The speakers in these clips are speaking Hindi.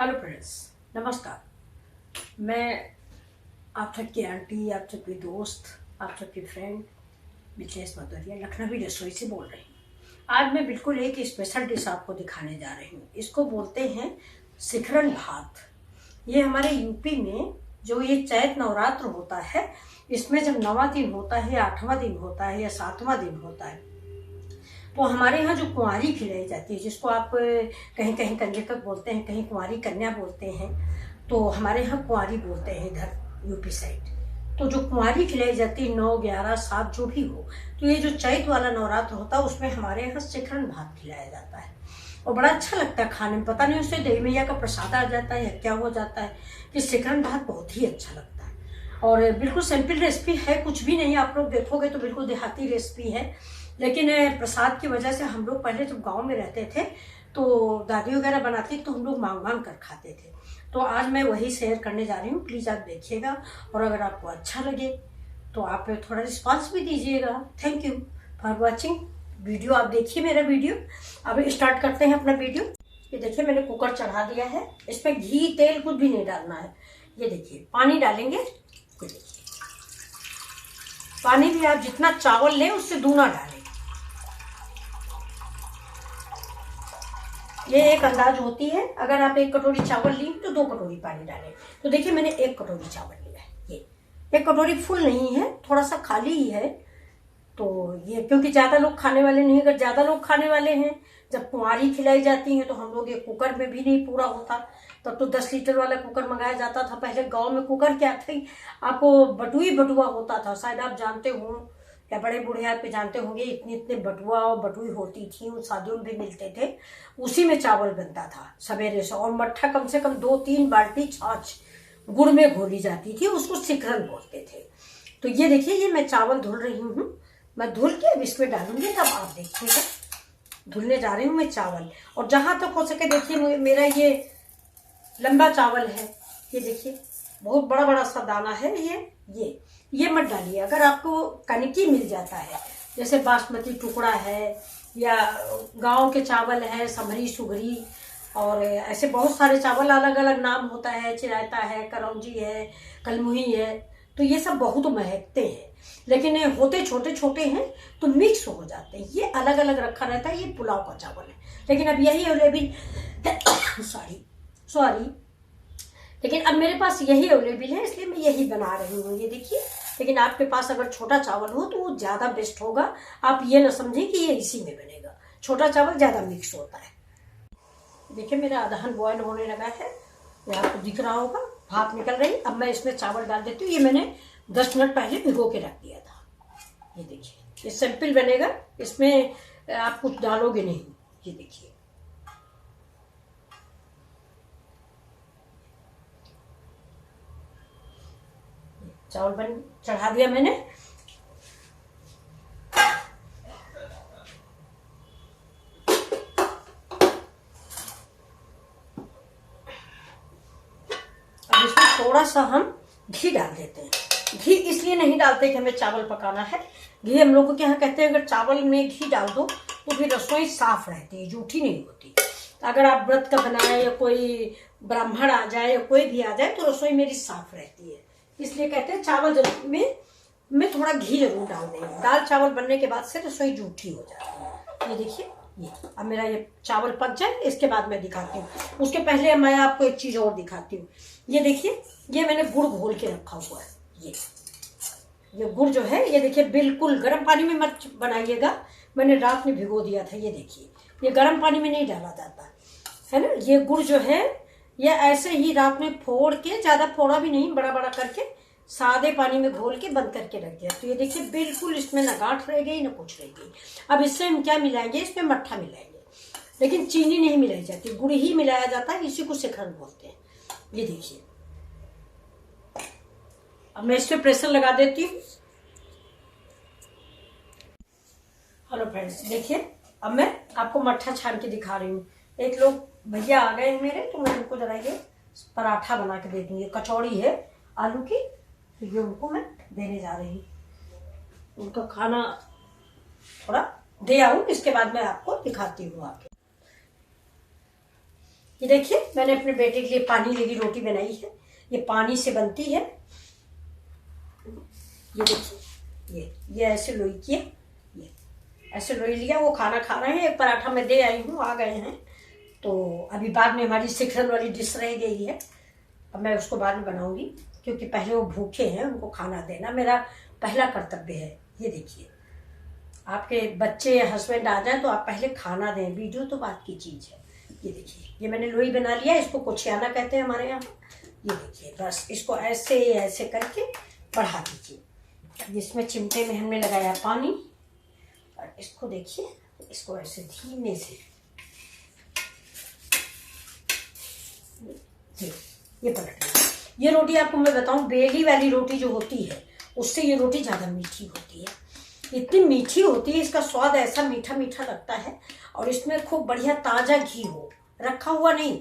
हेलो फ्रेंड्स, नमस्कार। मैं आप सबकी आंटी, आप सबकी दोस्त, आप सबकी फ्रेंड मिचेस मदरिया लखनवी रसोई से बोल रही हूँ। आज मैं बिल्कुल एक स्पेशल डिश आपको दिखाने जा रही हूँ। इसको बोलते हैं शिखरन भात। ये हमारे यूपी में जो ये चैत नवरात्र होता है, इसमें जब 9वां दिन होता है या 8वां दिन होता है या 7वां दिन होता है, तो हमारे यहाँ जो कुंवारी खिलाई जाती है, जिसको आप कहीं कहीं कंजक बोलते हैं, कहीं कुंवारी कन्या बोलते हैं, तो हमारे यहाँ कुंवारी बोलते हैं इधर यूपी साइड। तो जो कुंवारी खिलाई जाती है 9, 11, 7 जो भी हो, तो ये जो चैत वाला नवरात्र होता है उसमें हमारे यहाँ शिखरन भात खिलाया जाता है और बड़ा अच्छा लगता है खाने में। पता नहीं उससे देवी मैया का प्रसाद आ जाता है या क्या हो जाता है कि शिखरन भात बहुत ही अच्छा लगता है। और बिल्कुल सिंपल रेसिपी है, कुछ भी नहीं, आप लोग देखोगे तो बिल्कुल देहाती रेसिपी है, लेकिन प्रसाद की वजह से हम लोग पहले जब गांव में रहते थे तो दादी वगैरह बनाती तो हम लोग मांग मांग कर खाते थे। तो आज मैं वही शेयर करने जा रही हूँ, प्लीज़ आप देखिएगा और अगर आपको अच्छा लगे तो आप थोड़ा रिस्पॉन्स भी दीजिएगा। Thank you for watching video. आप देखिए मेरा वीडियो। अब स्टार्ट करते हैं अपना वीडियो। ये देखिए मैंने कुकर चढ़ा दिया है, इसमें घी तेल कुछ भी नहीं डालना है। ये देखिए पानी डालेंगे। ये देखिए पानी भी आप जितना चावल लें उससे दूना डालें। ये एक अंदाज होती है, अगर आप 1 कटोरी चावल ली तो 2 कटोरी पानी डालें। तो देखिए मैंने 1 कटोरी चावल लिया है। ये 1 कटोरी फुल नहीं है, थोड़ा सा खाली ही है। तो ये क्योंकि ज्यादा लोग खाने वाले नहीं, अगर ज्यादा लोग खाने वाले हैं, जब कुंवारी खिलाई जाती है तो हम लोग ये कुकर में भी नहीं पूरा होता। तब तो 10 लीटर वाला कुकर मंगाया जाता था। पहले गांव में कुकर क्या थे, आपको बटुई बटुआ होता था, शायद आप जानते हो या बड़े बूढ़े आप जानते होंगे। इतने इतने बटुआ और बटुई होती थी, उन शादियों में भी मिलते थे। उसी में चावल बनता था सवेरे से, और मट्ठा कम से कम 2-3 बाल्टी छाछ गुड़ में घोली जाती थी, उसको शिखरन बोलते थे। तो ये देखिए ये मैं चावल धुल रही हूँ, मैं धुल के अब इसमें डालूंगी, तब आप देखिएगा। धुलने जा रही हूँ मैं चावल, और जहां तक हो सके देखिए मेरा ये लंबा चावल है। ये देखिए बहुत बड़ा बड़ा सा दाना है। ये मत डालिए। अगर आपको कनकी मिल जाता है, जैसे बासमती टुकड़ा है या गांव के चावल है, समरी सुगरी, और ऐसे बहुत सारे चावल, अलग अलग नाम होता है, चिरायता है, करौंजी है, कलमुही है, तो ये सब बहुत महकते हैं, लेकिन होते छोटे छोटे हैं तो मिक्स हो जाते हैं। ये अलग अलग रखा रहता है। ये पुलाव का चावल है, लेकिन अब यही अवेलेबल सॉरी लेकिन अब मेरे पास यही अवेलेबल है, इसलिए मैं यही बना रही हूँ। ये देखिए, लेकिन आपके पास अगर छोटा चावल हो तो वो ज्यादा बेस्ट होगा। आप ये ना समझें कि ये इसी में बनेगा, छोटा चावल ज्यादा मिक्स होता है। देखिए मेरा अदहन बॉयल होने लगा है, ये आपको दिख रहा होगा, भाप निकल रही। अब मैं इसमें चावल डाल देती हूँ। ये मैंने 10 मिनट पहले भिगो के रख दिया था। ये देखिए ये सिंपल बनेगा, इसमें आप कुछ डालोगे नहीं। ये देखिए चावल बन चढ़ा दिया मैंने। अब इसमें थोड़ा सा हम घी डाल देते हैं। घी इसलिए नहीं डालते कि हमें चावल पकाना है। घी हम लोगों के यहाँ कहते हैं अगर चावल में घी डाल दो तो फिर रसोई साफ रहती है, जूठी नहीं होती। तो अगर आप व्रत का बनाए या कोई ब्राह्मण आ जाए या कोई भी आ जाए तो रसोई मेरी साफ रहती है, इसलिए कहते हैं चावल में थोड़ा घी जरूर डाल देंगे। दाल चावल बनने के बाद से रसोई जूठी हो जाती है। ये देखिए ये अब मेरा ये चावल पक जाए, इसके बाद मैं दिखाती हूँ। उसके पहले मैं आपको एक चीज और दिखाती हूँ। ये देखिए ये मैंने गुड़ घोल के रखा हुआ है। ये गुड़ जो है, ये देखिए बिल्कुल गर्म पानी में मत बनाइएगा, मैंने रात में भिगो दिया था। ये देखिए ये गर्म पानी में नहीं डाला जाता है ना। ये गुड़ जो है ये ऐसे ही रात में फोड़ के, ज्यादा फोड़ा भी नहीं, बड़ा बड़ा करके सादे पानी में घोल के बंद करके रख दिया। तो ये देखिए बिल्कुल इसमें ना गांठ रह गई ना कुछ रह गई। अब इससे हम क्या मिलाएंगे, इसमें मट्ठा मिलाएंगे, लेकिन चीनी नहीं मिलाई जाती, गुड़ ही मिलाया जाता है। इसी को शिखरन बोलते हैं। ये देखिए अब मैं इस पे प्रेशर लगा देती हूँ। हेलो फ्रेंड्स, देखिए अब मैं आपको मट्ठा छान के दिखा रही हूँ। एक लोग भैया आ गए मेरे, तो मैं उनको जरा ये पराठा बना के दे दूँ। ये कचौड़ी है आलू की, तो ये उनको मैं देने जा रही हूँ। उनका खाना थोड़ा दे आऊँ, इसके बाद मैं आपको दिखाती हूँ आके। ये देखिए मैंने अपने बेटे के लिए पानी लगी रोटी बनाई है। ये पानी से बनती है। ये देखिए ये ऐसे लोई किए, ये ऐसे लोई लिया। वो खाना खा रहे हैं। एक पराठा मैं दे आई हूँ, आ गए हैं। तो अभी बाद में हमारी शिखरन वाली डिश रह गई है, अब मैं उसको बाद में बनाऊंगी, क्योंकि पहले वो भूखे हैं, उनको खाना देना मेरा पहला कर्तव्य है। ये देखिए, आपके बच्चे हस्बैंड आ जाए तो आप पहले खाना दें, वीडियो तो बात की चीज़ है। ये देखिए ये मैंने लोई बना लिया, इसको कोचियाना कहते हैं हमारे यहाँ। ये देखिए बस इसको ऐसे ऐसे करके बढ़ा दीजिए। इसमें चिमटे में हमने लगाया पानी, और इसको देखिए, इसको ऐसे धीमे से ये पलट लीजिए। ये रोटी आपको मैं बताऊं, बेली वाली रोटी जो होती है उससे ये रोटी ज़्यादा मीठी होती है। इतनी मीठी होती है, इसका स्वाद ऐसा मीठा मीठा लगता है। और इसमें खूब बढ़िया ताज़ा घी हो, रखा हुआ नहीं,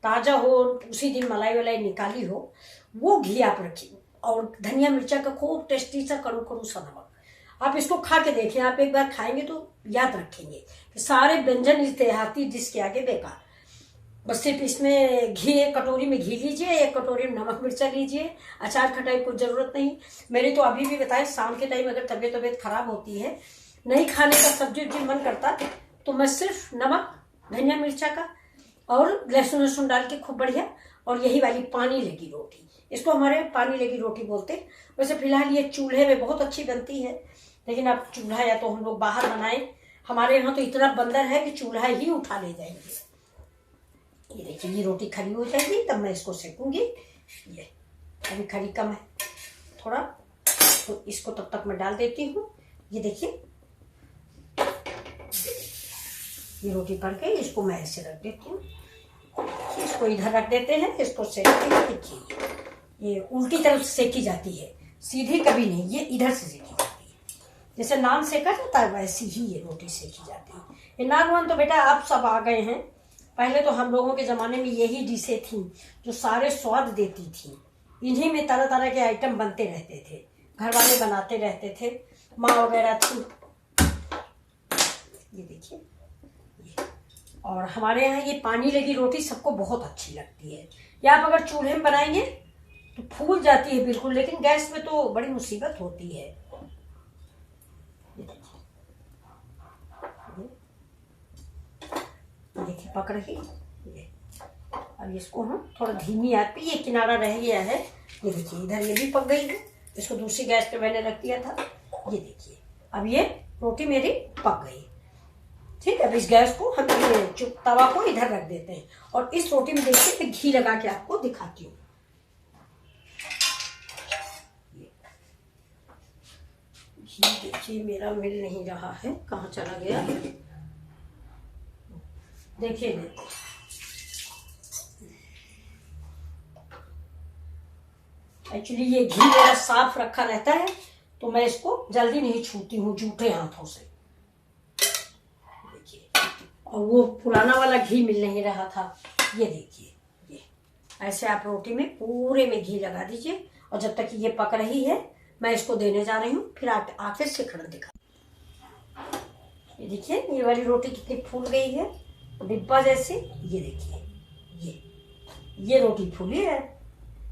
ताज़ा हो, उसी दिन मलाई वलाई निकाली हो, वो घी आप रखिए। और धनिया मिर्चा का खूब टेस्टी सा कड़ू कड़ू सा नमक। आप इसको खा के देखिए, आप एक बार खाएंगे तो याद रखेंगे कि सारे व्यंजन इस देहाती डिश के आगे बेकार। बस सिर्फ इसमें घी, एक कटोरी में घी लीजिए, एक कटोरी में नमक मिर्चा लीजिए। अचार खटाई को जरूरत नहीं। मेरी तो अभी भी बताएं, शाम के टाइम अगर तबीयत खराब होती है, नहीं खाने का सब्जी मन करता, तो मैं सिर्फ नमक, धनिया मिर्चा का और लहसुन लहसुन डाल के खूब बढ़िया, और यही वाली पानी लगी रोटी, इसको हमारे पानी लगी रोटी बोलते हैं। वैसे फिलहाल ये चूल्हे में बहुत अच्छी बनती है, लेकिन अब चूल्हा या तो हम लोग बाहर बनाएं। हमारे यहाँ तो इतना बंदर है कि चूल्हा ही उठा ले जाएंगे। ये देखिए ये रोटी खड़ी हो जाएगी, तब मैं इसको सेकूंगी। ये अभी खड़ी कम है थोड़ा, तो इसको तब तक मैं डाल देती हूँ। ये देखिए ये रोटी पड़ गई, इसको मैं ऐसे रख देती हूँ। इसको इधर रख देते हैं, इसको सेकते हैं। देखिए ये उल्टी तरफ सेकी जाती है, सीधी कभी नहीं, ये इधर से सेकी जाती है। जैसे नान सेका जाता है वैसी ही ये रोटी सेकी जाती है। ये नान वान तो बेटा आप सब आ गए हैं, पहले तो हम लोगों के ज़माने में यही डिशें थी जो सारे स्वाद देती थी। इन्हीं में तरह तरह के आइटम बनते रहते थे, घर वाले बनाते रहते थे, माँ वगैरह थी। ये देखिए और हमारे यहाँ ये पानी लगी रोटी सबको बहुत अच्छी लगती है। या आप अगर चूल्हे में बनाएंगे तो फूल जाती है बिल्कुल, लेकिन गैस में तो बड़ी मुसीबत होती है। देखिए पक रही ये। अब इसको हम थोड़ा धीमी आंच पे, ये किनारा रह गया है, ये देखिए इधर ये भी पक गई है। इसको दूसरी गैस पे मैंने रख दिया था। ये देखिए अब ये रोटी मेरी पक गई। ठीक है, अब इस गैस को हम तवा को इधर रख देते हैं, और इस रोटी में देखिए मैं घी लगा के आपको दिखाती हूँ। घी देखिए मेरा मिल नहीं रहा है, कहाँ चला गया। देखिए एक्चुअली ये घी मेरा साफ रखा रहता है, तो मैं इसको जल्दी नहीं छूती हूँ जूठे हाथों से। देखिए और वो पुराना वाला घी मिल नहीं रहा था। ये देखिए ये ऐसे आप रोटी में पूरे में घी लगा दीजिए, और जब तक ये पक रही है मैं इसको देने जा रही हूँ, फिर आके शिखरण दिखा। ये देखिए ये वाली रोटी कितनी फूल गई है, डिब्बा जैसे। ये देखिए ये रोटी फूली है,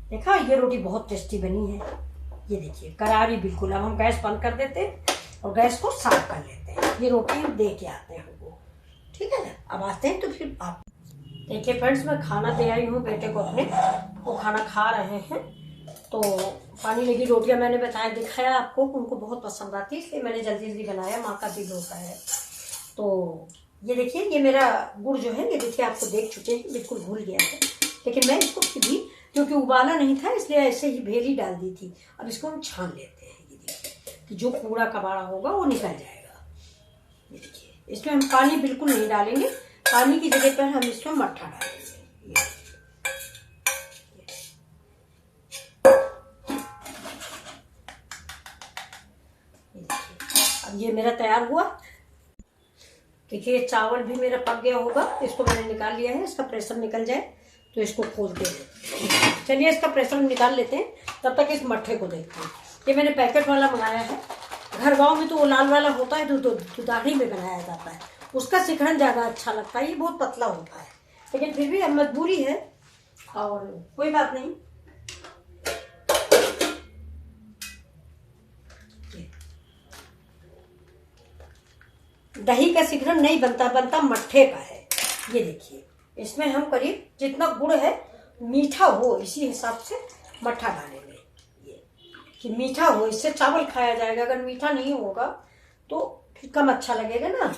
देखा, ये रोटी बहुत टेस्टी बनी है। ये देखिए करारी बिल्कुल। अब हम गैस बंद कर देते हैं और गैस को साफ कर लेते हैं। ये रोटी हम दे के आते हैं हमको, ठीक है ना। अब आते हैं तो फिर आप देखिए फ्रेंड्स, मैं खाना दे आई हूँ बेटे को अपने, वो खाना खा रहे हैं। तो पानी लगी रोटियां मैंने बताया, दिखाया आपको, उनको बहुत पसंद आती है, इसलिए मैंने जल्दी जल्दी बनाया। माँ का दिल होता है। तो ये देखिए ये मेरा गुड़ जो है, ये देखिए आपको देख चुके हैं, बिल्कुल भूल गया है, लेकिन मैं इसको फिर भी, क्योंकि उबाला नहीं था इसलिए ऐसे ही भेली डाल दी थी। अब इसको हम छान लेते हैं। ये देखिए कि जो कूड़ा कबाड़ा होगा वो निकल जाएगा। ये देखिए इसमें हम पानी बिल्कुल नहीं डालेंगे, पानी की जगह पर हम इसमें मट्ठा डालेंगे। अब ये मेरा तैयार हुआ। देखिए चावल भी मेरा पक गया होगा, इसको मैंने निकाल लिया है। इसका प्रेशर निकल जाए तो इसको खोलते हैं। चलिए इसका प्रेशर निकाल लेते हैं, तब तक इस मट्ठे को देखते हैं। ये मैंने पैकेट वाला मंगाया है। घर गाँव में तो वो लाल वाला होता है, दुधारी में बनाया जाता है, उसका शिखरण ज़्यादा अच्छा लगता है। ये बहुत पतला होता है, लेकिन फिर भी अब मजबूरी है और कोई बात नहीं। दही का शिखरण नहीं बनता मट्ठे का है। ये देखिए, इसमें हम करीब जितना गुड़ है मीठा हो इसी हिसाब से मट्ठा डालेंगे। ये कि मीठा हो, इससे चावल खाया जाएगा। अगर मीठा नहीं होगा तो फिर कम अच्छा लगेगा ना।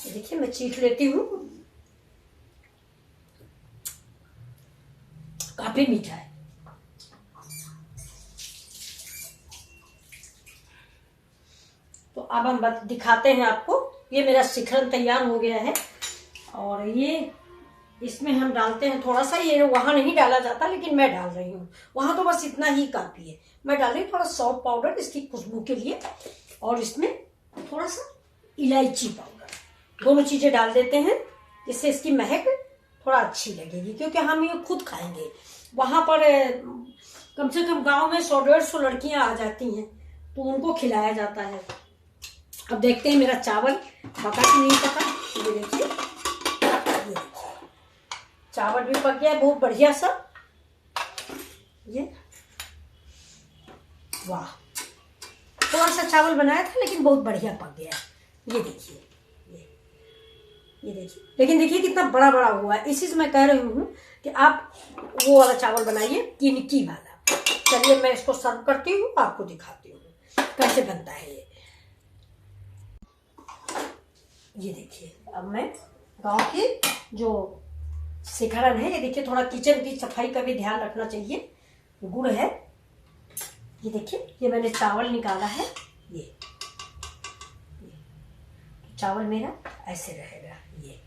देखिए मैं चीख लेती हूँ, काफी मीठा है। तो अब हम दिखाते हैं आपको। ये मेरा शिखरण तैयार हो गया है और ये इसमें हम डालते हैं थोड़ा सा, ये वहां नहीं डाला जाता लेकिन मैं डाल रही हूँ, वहां तो बस इतना ही काफी है। मैं डाल रही हूँ थोड़ा सौंफ पाउडर इसकी खुशबू के लिए, और इसमें थोड़ा सा इलायची पाउडर, दोनों चीजें डाल देते हैं जिससे इसकी महक थोड़ा अच्छी लगेगी, क्योंकि हम ये खुद खाएंगे। वहां पर कम से कम गांव में 100-150 लड़कियां आ जाती हैं तो उनको खिलाया जाता है। अब देखते हैं मेरा चावल पका कि नहीं पका। ये देखिए, चावल भी पक गया बहुत बढ़िया सा। ये वाह, थोड़ा सा चावल बनाया था लेकिन बहुत बढ़िया पक गया। ये देखिए, ये देखिए, लेकिन देखिए कितना बड़ा बड़ा हुआ है। इसी से मैं कह रही हूँ कि आप वो वाला चावल बनाइए, किनकी वाला। चलिए मैं इसको सर्व करती हूँ, आपको दिखाती हूँ कैसे बनता है ये देखिए, अब मैं गांव की जो शिखरण है, ये देखिए, थोड़ा किचन की सफाई का भी ध्यान रखना चाहिए। गुड़ है, ये देखिए, ये मैंने चावल निकाला है। ये चावल मेरा ऐसे रहेगा। ये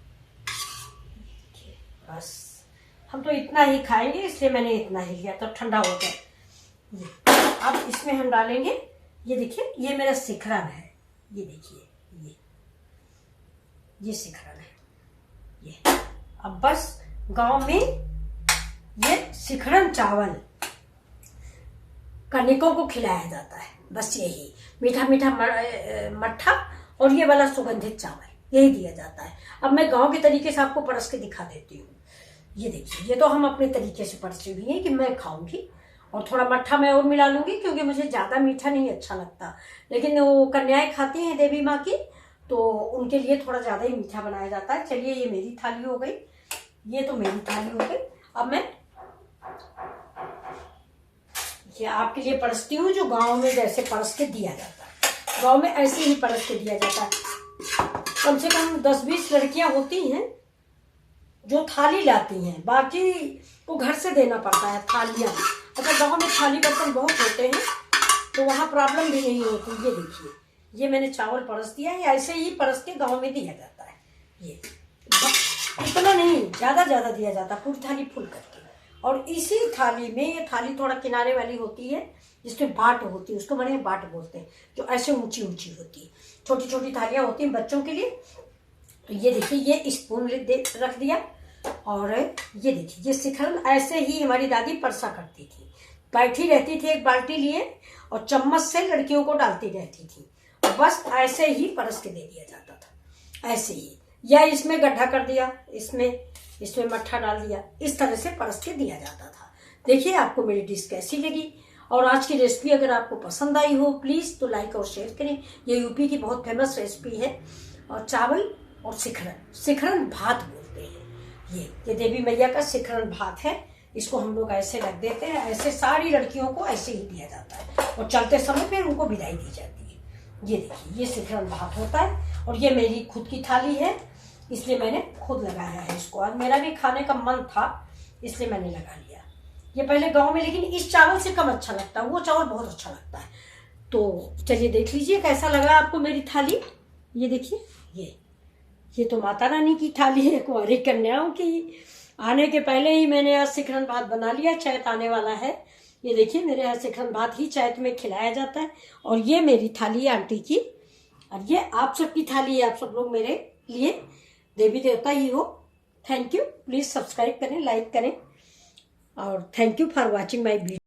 देखिए, बस हम तो इतना ही खाएंगे इसलिए मैंने इतना ही लिया, तो ठंडा हो गया। अब इसमें हम डालेंगे, ये देखिए, ये मेरा शिखरण है। ये देखिए, ये शिखरण है। ये अब बस गांव में ये शिखरण चावल कनिकों को खिलाया जाता है। बस यही मीठा मीठा मट्ठा और ये वाला सुगंधित चावल यही दिया जाता है। अब मैं गांव के तरीके से आपको परस के दिखा देती हूँ। ये देखिए, ये तो हम अपने तरीके से परसी हुई है कि मैं खाऊंगी, और थोड़ा मट्ठा मैं और मिला लूंगी क्योंकि मुझे ज्यादा मीठा नहीं अच्छा लगता। लेकिन वो कन्याएं खाती हैं देवी माँ की, तो उनके लिए थोड़ा ज्यादा ही मीठा बनाया जाता है। चलिए, ये मेरी थाली हो गई, ये तो मेरी थाली हो गई। अब मैं ये आपके लिए परसती हूँ, जो गांव में जैसे परस के दिया जाता है। गांव में ऐसे ही परस के दिया जाता है। कम से कम 10-20 लड़कियां होती हैं जो थाली लाती हैं, बाकी तो घर से देना पड़ता है थालियां। अगर गांव में थाली बर्तन बहुत होते हैं तो वहां प्रॉब्लम भी नहीं होती। ये देखिए, ये मैंने चावल परस दिया है, ऐसे ही परस के गांव में दिया जाता है। ये इतना नहीं, ज्यादा दिया जाता, पूरी थाली फुल करके। और इसी थाली में, ये थाली थोड़ा किनारे वाली होती है जिसमें बाट होती है, उसको बड़े बाट बोलते हैं, जो ऐसे ऊंची ऊंची होती है। छोटी छोटी थालियां होती हैं बच्चों के लिए। तो ये देखिए, ये स्पून रख दिया, और ये देखिए, ये शिखरण ऐसे ही हमारी दादी परसा करती थी। बैठी रहती थी एक बाल्टी लिए और चम्मच से लड़कियों को डालती रहती थी, और बस ऐसे ही परस के दे दिया जाता था, ऐसे ही। या इसमें गड्ढा कर दिया, इसमें मट्ठा डाल दिया, इस तरह से परस के दिया जाता था। देखिए आपको मेरी डिश कैसी लगी, और आज की रेसिपी अगर आपको पसंद आई हो प्लीज तो लाइक और शेयर करें। ये यूपी की बहुत फेमस रेसिपी है। और चावल और शिखरण भात बोलते हैं। ये देवी मैया का शिखरण भात है। इसको हम लोग ऐसे रख देते हैं, ऐसे सारी लड़कियों को ऐसे ही दिया जाता है, और चलते समय फिर उनको विदाई दी जाती है। ये देखिए, ये शिखरण भात होता है, और ये मेरी खुद की थाली है, इसलिए मैंने खुद लगाया है इसको। आज मेरा भी खाने का मन था इसलिए मैंने लगा लिया। ये पहले गांव में लेकिन इस चावल से कम अच्छा लगता है, वो चावल बहुत अच्छा लगता है। तो चलिए देख लीजिए कैसा लगा आपको मेरी थाली। ये देखिए, ये तो माता रानी की थाली है, कुंवारी कन्याओं की। आने के पहले ही मैंने आज शिखरण भात बना लिया, चैत आने वाला है। ये देखिए, मेरे यहाँ शिखरण भात ही चैत में खिलाया जाता है। और ये मेरी थाली है आंटी की, और ये आप सबकी थाली है। आप सब लोग मेरे लिए देवी देवता ही हो। थैंक यू, प्लीज सब्सक्राइब करें, लाइक करें, और thank you for watching my video.